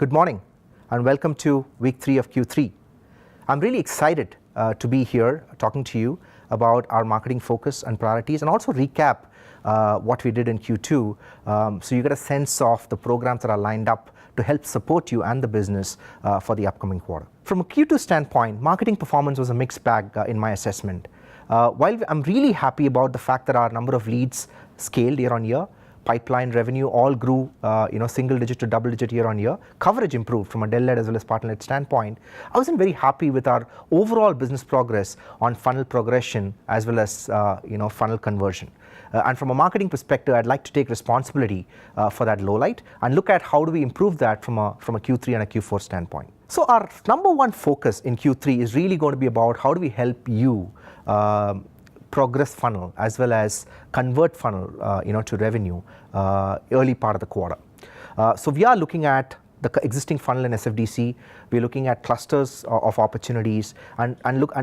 Good morning and welcome to week 3 of Q3. I'm really excited to be here talking to you about our marketing focus and priorities and also recap what we did in Q2 so you get a sense of the programs that are lined up to help support you and the business for the upcoming quarter. From a Q2 standpoint, marketing performance was a mixed bag in my assessment. While I'm really happy about the fact that our number of leads scaled year on year, pipeline revenue all grew single digit to double digit year on year, coverage improved from a Dell-led as well as partner-led standpoint. I wasn't very happy with our overall business progress on funnel progression as well as funnel conversion. And from a marketing perspective, I'd like to take responsibility for that low light and look at how do we improve that from a Q3 and a Q4 standpoint. So our number one focus in Q3 is really going to be about how do we help you progress funnel as well as convert funnel to revenue early part of the quarter. So we are looking at the existing funnel in SFDC. We're looking at clusters of opportunities and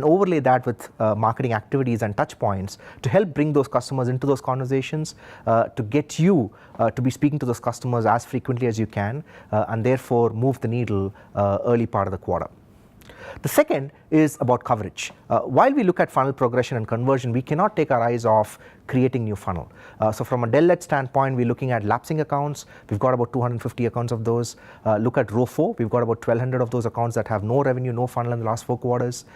overlay that with marketing activities and touch points to help bring those customers into those conversations, to get you to be speaking to those customers as frequently as you can, and therefore move the needle early part of the quarter. The second is about coverage. While we look at funnel progression and conversion, we cannot take our eyes off creating new funnel. So from a Dell-led standpoint, we're looking at lapsing accounts. We've got about 250 accounts of those. Look at ROFO. We've got about 1,200 of those accounts that have no revenue, no funnel in the last 4 quarters.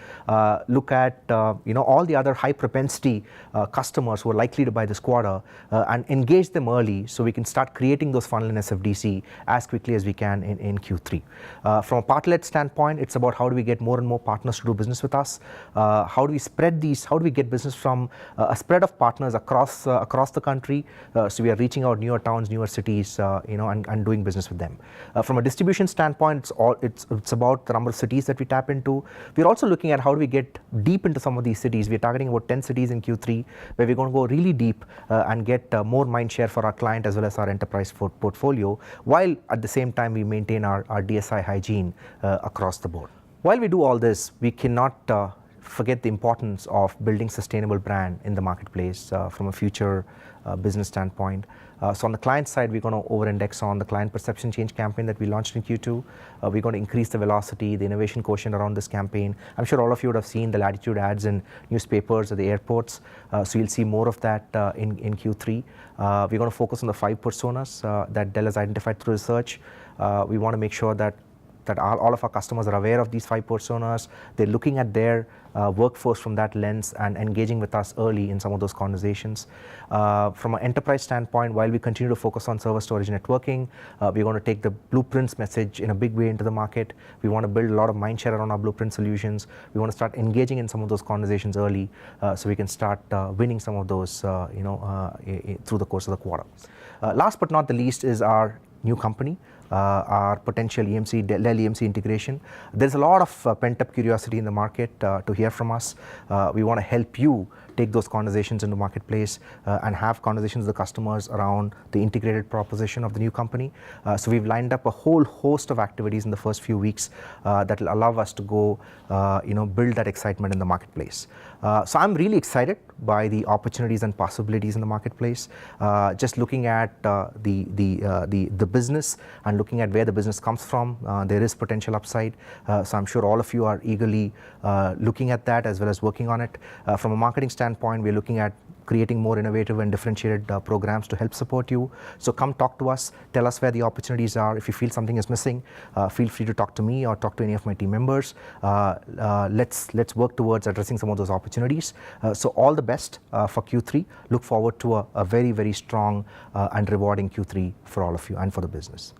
Look at all the other high propensity customers who are likely to buy this quarter and engage them early so we can start creating those funnel in SFDC as quickly as we can in Q3. From a partner-led standpoint, it's about how do we get more and more partners to do business with us. How do we spread these? How do we get business from a spread of partners across the country, so we are reaching out newer towns, newer cities, and doing business with them. From a distribution standpoint, it's about the number of cities that we tap into. We're also looking at how do we get deep into some of these cities. We're targeting about 10 cities in Q3, where we're going to go really deep and get more mind share for our client as well as our enterprise portfolio, while at the same time we maintain our DSI hygiene across the board. While we do all this, we cannot forget the importance of building sustainable brand in the marketplace from a future business standpoint. So on the client side, we're going to over-index on the client perception change campaign that we launched in Q2. We're going to increase the velocity, the innovation quotient around this campaign. I'm sure all of you would have seen the latitude ads in newspapers at the airports. So you'll see more of that in Q3. We're going to focus on the 5 personas that Dell has identified through research. We want to make sure that all of our customers are aware of these 5 personas. They're looking at their workforce from that lens and engaging with us early in some of those conversations. From an enterprise standpoint, while we continue to focus on server storage networking, we're going to take the blueprints message in a big way into the market. We want to build a lot of mind share around our blueprint solutions. We want to start engaging in some of those conversations early so we can start winning some of those through the course of the quarter. Last but not the least is our new company. Our potential Dell EMC integration. There's a lot of pent-up curiosity in the market to hear from us. We want to help you take those conversations into marketplace and have conversations with the customers around the integrated proposition of the new company. So we've lined up a whole host of activities in the first few weeks that will allow us to go build that excitement in the marketplace. So I'm really excited by the opportunities and possibilities in the marketplace. Just looking at the business and looking at where the business comes from, there is potential upside. So I'm sure all of you are eagerly looking at that as well as working on it. From a marketing standpoint, we're looking at creating more innovative and differentiated programs to help support you. So come talk to us, tell us where the opportunities are. If you feel something is missing, feel free to talk to me or talk to any of my team members. Let's work towards addressing some of those opportunities. So all the best for Q3. Look forward to a very, very strong and rewarding Q3 for all of you and for the business.